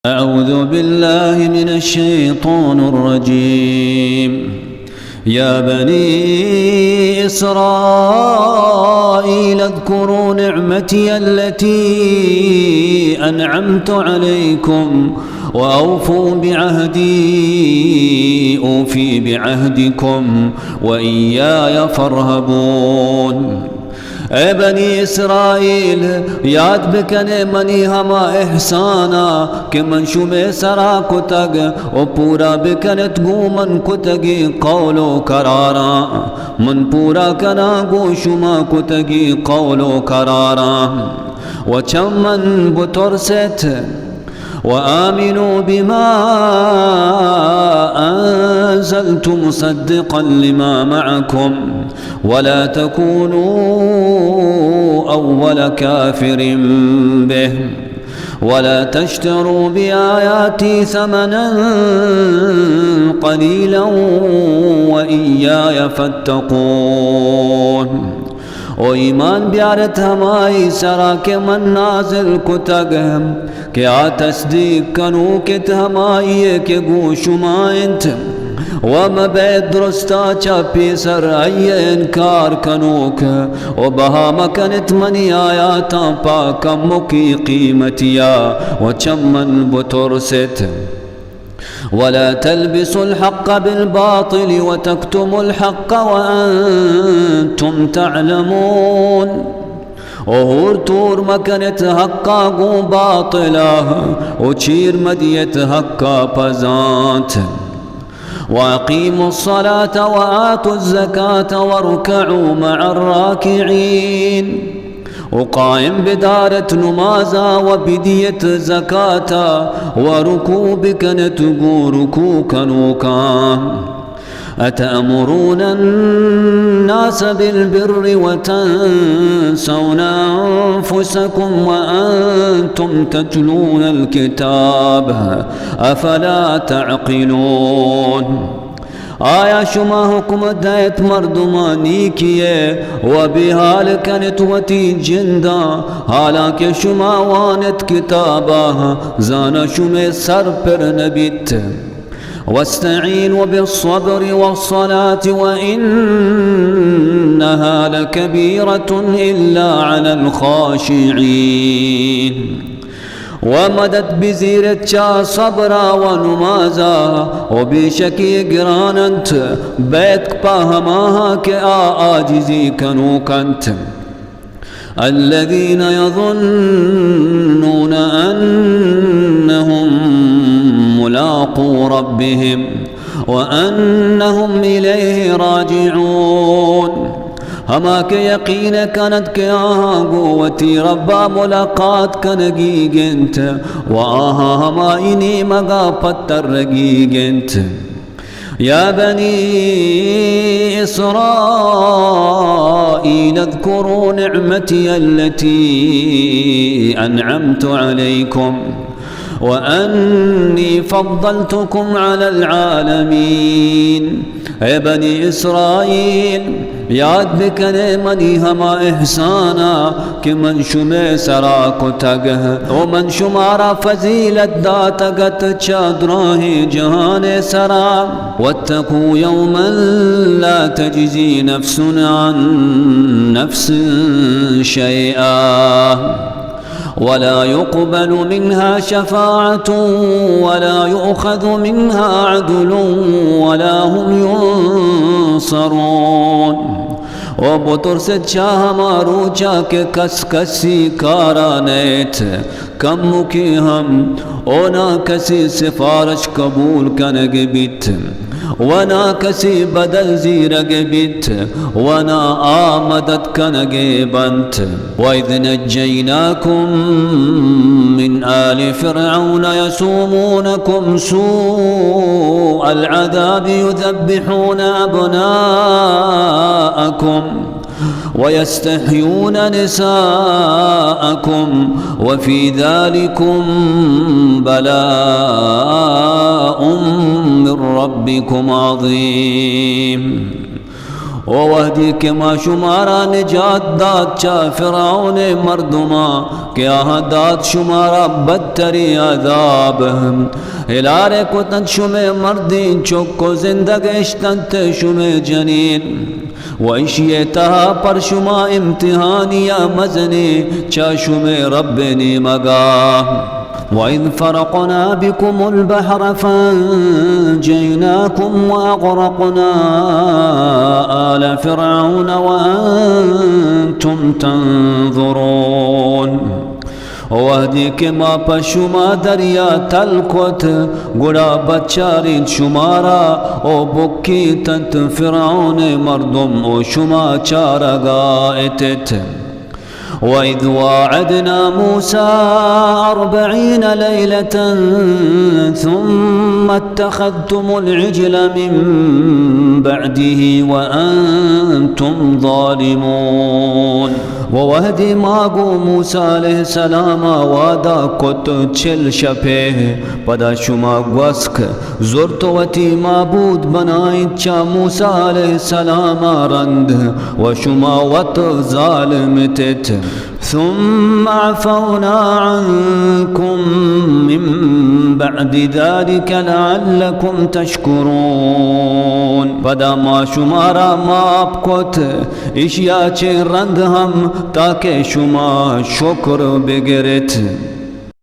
أعوذ بالله من الشيطان الرجيم. يا بني إسرائيل اذكروا نعمتي التي أنعمت عليكم وأوفوا بعهدي أوفي بعهدكم وإياي فارهبون. اے بنی اسرائیل یاد بکنے منی ہما احسانا کہ من شمع سرا کتگ و پورا بکنت گو من کتگی قول و قرارا من پورا کنا گو شما کتگی قول و قرارا و چمن بترست وآمنوا بما أنزلت مصدقا لما معكم ولا تكونوا أول كافر به ولا تشتروا بآياتي ثمنا قليلا وإياي فاتقون. او ایمان بیارت ہمائی سرا کے من نازل کتگ کہ آ تصدیق کنو کت ہمائی کہ گو شمائنت ومبید درستا چاپی سر ای انکار کنوک و بہا مکنت منی آیاتا پاکم مکی قیمتیا و چمن بترست. ولا تلبسوا الحق بالباطل وتكتموا الحق وأنتم تعلمون. اور تور مکنت حقا گو باطلا و چیر مدیت حقا پزانت. وأقيموا الصلاة وآتوا الزكاة واركعوا مع الراكعين. وقائم بدارت نمازا وبديت زكاة وركوع بكنت ركوع كنوكا. أتأمرون الناس بالبر وتنسون أنفسكم وأنتم تتلون الكتاب أفلا تعقلون. آیا شما حکمت دایت مردمانی کیے و بحال کنت وتی جندہ حالانکہ شما وانت کتابا زانا شما سر پر نبیت. واستعینوا بالصبر والصلاة وإنها لكبيرة إلا على الخاشعين. ومدد بزیرت چا صبرا و نمازا و بیشکی گرانت بیت پا ہماہا کہ آجزی کنوکنت. الذين يظنون أنهم ملاقو ربهم وأنهم إليه راجعون. ہما کے یقین کنت کے آہاں گوتی ربا ملاقات کنگی گنت و آہاں ہما انہی مگا پتر رگی گنت. يا بني إسرائيل اذكروا نعمتي التي أنعمت عليكم وأني فضلتكم على العالمين. اے بنی اسرائیل یاد بکنے منی ہما احسانا کہ من شمع سرا کتگ و من شمارا فضیلت داتگت چادراہ جہان سرا. واتقوا یوما لا تجزی نفس عن نفس شیئا ولا يقبل منها شفاعة ولا يؤخذ منها عدل ولا هم ينصرون. و بترسد چاہ مارو چاہ کے کس کسی کارا نیت کم کی ہم اونا کسی سفارش قبول کنگ بیت ونا کسی بدل زیرگ بیت ونا آمدت کنگ بنت. وَإِذْ نَجَّيْنَاكُمْ مِنْ آلِ فِرْعَوْنَ يَسُومُونَكُمْ سُوءَ الْعَذَابِ يُذَبِّحُونَ أَبْنَاءَكُمْ ويستحيون نساءكم وفي ذلكم بلاء من ربكم عظيم. او وحدی کے ما شمارا نجات داد چا فرعون مردما کہ آہاں داد شمارا بدتری عذاب ہلارے کو تن شمے مردین چکو زندگشتن شمے جنین و اشیتہا پر شما امتحانی یا مزنی چا شمے ربنی مگا وَإِذْ فَرَقْنَا بِكُمُ الْبَحْرَ فَأَنْجَيْنَاكُمْ وَأَغْرَقْنَا آلَ فِرْعَوْنَ وَأَنْتُمْ تَنْظُرُونَ وحدی کے ما پا شما دریا تلکوت گڑا بچارین شمارا او بکی تنت فرعون مردم او شما چارگا اتت وَإِذْ وَاعَدْنَا مُوسَى 40 لَيْلَةً ثُمَّ اتَّخَذْتُمُ الْعِجْلَ مِنْ بَعْدِهِ وَأَنْتُمْ ظَالِمُونَ ووحدی ماگو موسیٰ علیہ السلام وادا کت 40 شپے پدا شما گوسک زرتوتی معبود بنائیں چا موسیٰ علیہ السلام رند و شما وط ظالم تت ثم عفونا عنكم من بعد ذلك لعلكم تشكرون پدا ما شمارا ماپ کت اشیا چه رند ہم تاکہ شما شکر بگرت